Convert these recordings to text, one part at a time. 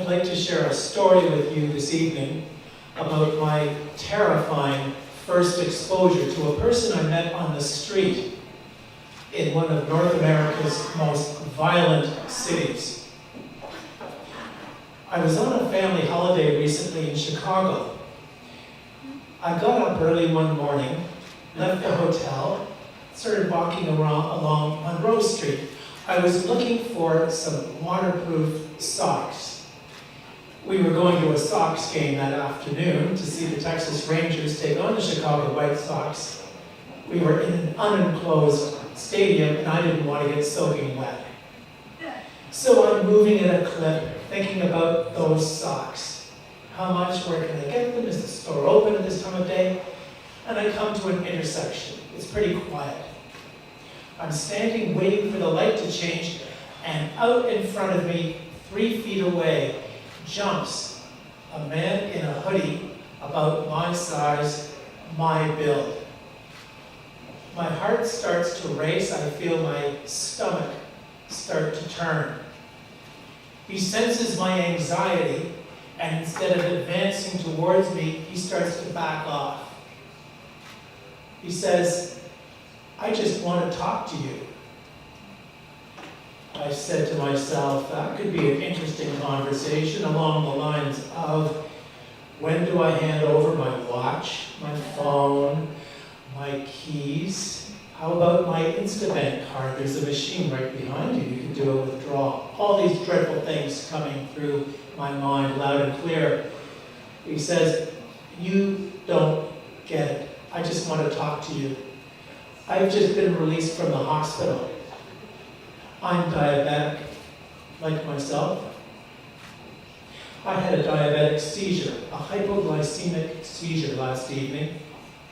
I'd like to share a story with you this evening about my terrifying first exposure to a person I met on the street in one of North America's most violent cities. I was on a family holiday recently in Chicago. I got up early one morning, left the hotel, started walking along Monroe Street. I was looking for some waterproof socks. We were going to a Sox game that afternoon to see the Texas Rangers take on the Chicago White Sox. We were in an unenclosed stadium and I didn't want to get soaking wet. So I'm moving at a clip, thinking about those socks. How much, where can I get them? Is the store open at this time of day? And I come to an intersection. It's pretty quiet. I'm standing waiting for the light to change, and out in front of me, 3 feet away, jumps a man in a hoodie about my size, my build. My heart starts to race. I feel my stomach start to turn. He senses my anxiety, and instead of advancing towards me, he starts to back off. He says, "I just want to talk to you." I said to myself, that could be an interesting conversation along the lines of, when do I hand over my watch, my phone, my keys? How about my Instabank card? There's a machine right behind you. You can do a withdrawal. All these dreadful things coming through my mind loud and clear. He says, "You don't get it. I just want to talk to you. I've just been released from the hospital. I'm diabetic, like myself. I had a diabetic seizure, a hypoglycemic seizure last evening.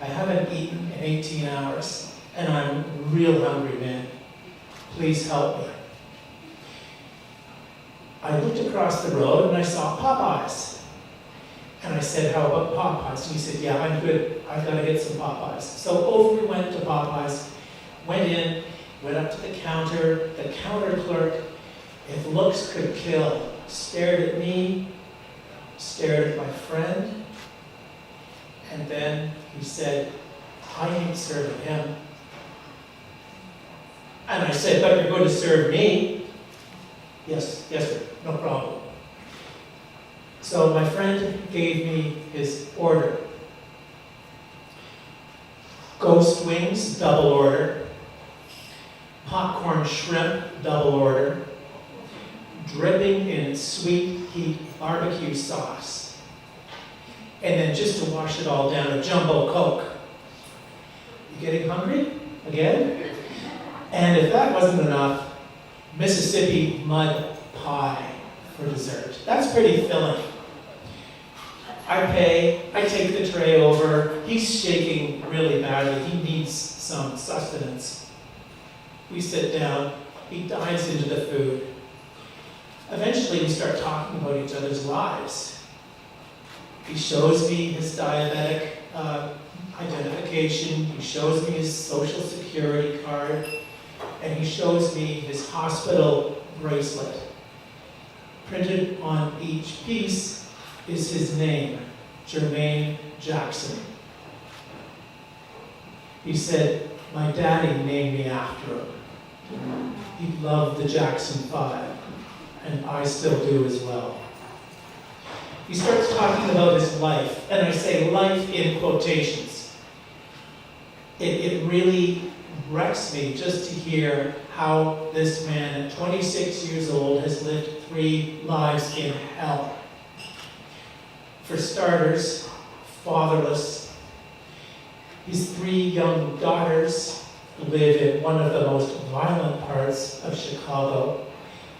I haven't eaten in 18 hours, and I'm real hungry, man. Please help me." I looked across the road and I saw Popeyes. And I said, "How about Popeyes?" And he said, "Yeah, I'm good. I've got to get some Popeyes." So over we went to Popeyes, went in, went up to the counter. The counter clerk, if looks could kill, stared at me, stared at my friend, and then he said, "I ain't serving him." And I said, "But you're going to serve me?" Yes, sir, no problem." So my friend gave me his order. Ghost wings, double order. Popcorn shrimp, double order. Dripping in sweet heat barbecue sauce. And then just to wash it all down, a jumbo Coke. You getting hungry again? And if that wasn't enough, Mississippi mud pie for dessert. That's pretty filling. I pay, I take the tray over. He's shaking really badly. He needs some sustenance. We sit down. He dives into the food. Eventually, we start talking about each other's lives. He shows me his diabetic identification. He shows me his social security card. And he shows me his hospital bracelet. Printed on each piece is his name, Jermaine Jackson. He said, "My daddy named me after him. He loved the Jackson 5, and I still do as well." He starts talking about his life, and I say life in quotations. It really wrecks me just to hear how this man at 26 years old has lived 3 lives in hell. For starters, fatherless. His 3 young daughters live in one of the most violent parts of Chicago,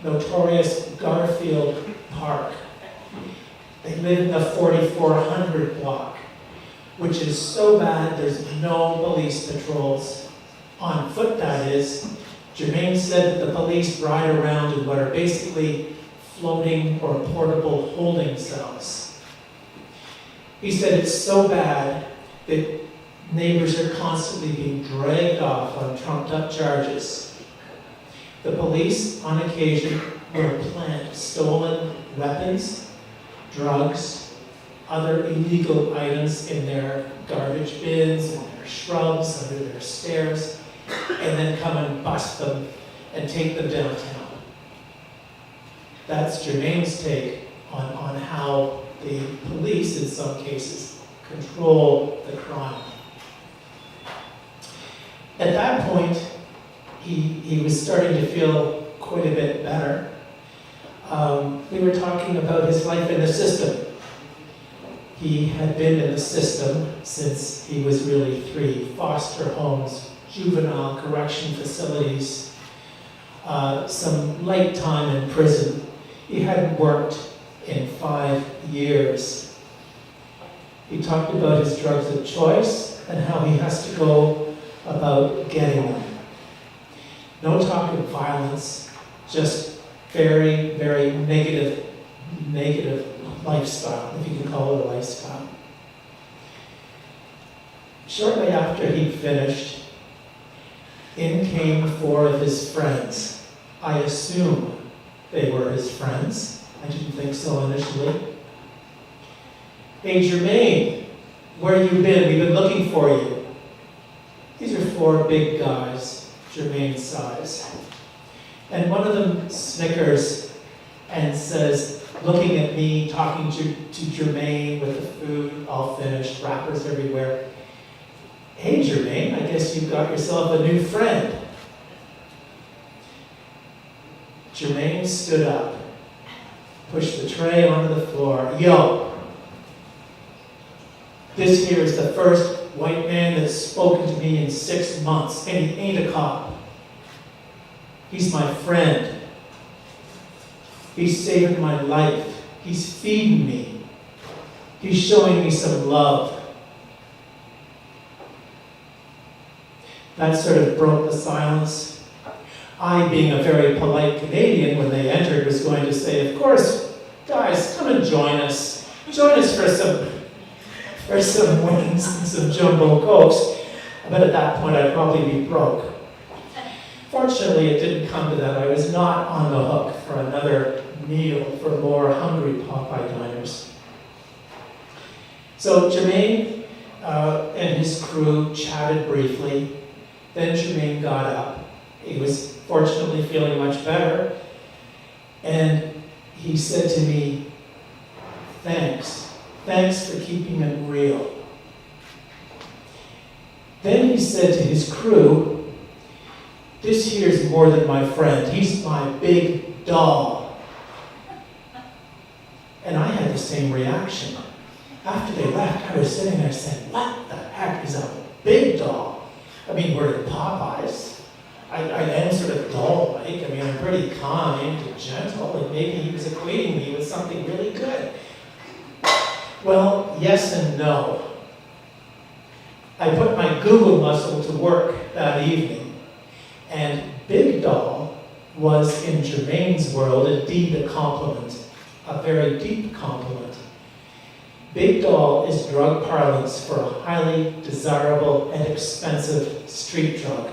notorious Garfield Park. They live in the 4400 block, which is so bad there's no police patrols. On foot, that is. Jermaine said that the police ride around in what are basically floating or portable holding cells. He said it's so bad that neighbors are constantly being dragged off on trumped-up charges. The police, on occasion, will plant stolen weapons, drugs, other illegal items in their garbage bins, in their shrubs, under their stairs, and then come and bust them and take them downtown. That's Jermaine's take on how the police, in some cases, control the crime. At that point, he was starting to feel quite a bit better. We were talking about his life in the system. He had been in the system since he was really 3. Foster homes, juvenile correction facilities, some light time in prison. He hadn't worked in 5 years. He talked about his drugs of choice and how he has to go about getting them. No talk of violence, just very, very negative lifestyle, if you can call it a lifestyle. Shortly after he finished, in came 4 of his friends. I assume they were his friends. I didn't think so initially. Hey, Jermaine, where you been? We've been looking for you. These are 4 big guys, Jermaine's size. And one of them snickers and says, looking at me, talking to Jermaine with the food all finished, wrappers everywhere. Hey, Jermaine, I guess you've got yourself a new friend. Jermaine stood up, pushed the tray onto the floor. Yo, this here is the first white man that's spoken to me in 6 months, and he ain't a cop. He's my friend. He's saving my life. He's feeding me. He's showing me some love. That sort of broke the silence. I, being a very polite Canadian, when they entered, was going to say, of course, guys, come and join us. Join us for some wings and some jumbo cokes. But at that point, I'd probably be broke. Fortunately, it didn't come to that. I was not on the hook for another meal for more hungry Popeye diners. So Jermaine and his crew chatted briefly. Then Jermaine got up. He was fortunately feeling much better. And he said to me, thanks. Thanks for keeping it real. Then he said to his crew, this here's more than my friend. He's my big doll. And I had the same reaction. After they left, I was sitting there saying, what the heck is a big doll? I mean, we're in Popeyes. I am sort of doll-like. I mean, I'm pretty kind and gentle, and maybe he was equating me with something really good. Well, yes and no. I put my Google muscle to work that evening. And big doll was, in Jermaine's world, indeed a compliment, a very deep compliment. Big doll is drug parlance for a highly desirable and expensive street drug.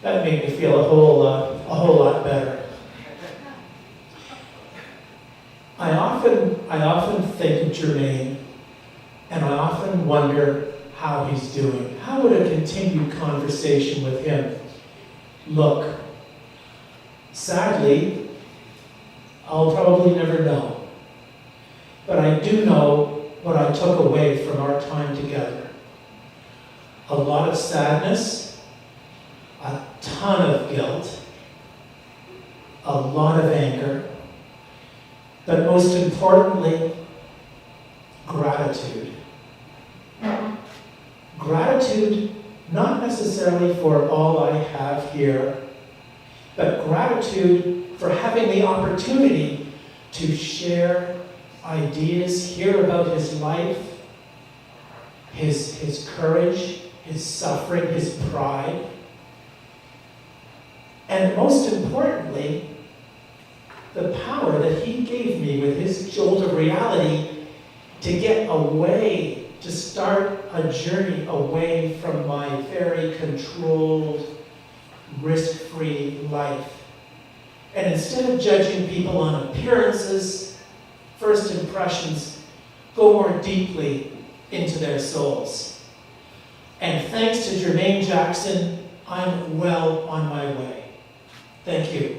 That made me feel a whole lot better. I often think of Jermaine, and I often wonder how he's doing. How would a continued conversation with him look? Sadly, I'll probably never know. But I do know what I took away from our time together. A lot of sadness, a ton of guilt, a lot of anger, but most importantly, gratitude. Gratitude, not necessarily for all I have here, but gratitude for having the opportunity to share ideas, hear about his life, his courage, his suffering, his pride, and most importantly, the power that he gave me with his jolt of reality to get away, to start a journey away from my very controlled, risk-free life And instead of judging people on appearances, first impressions, go more deeply into their souls. And thanks to Jermaine Jackson, I'm well on my way. Thank you.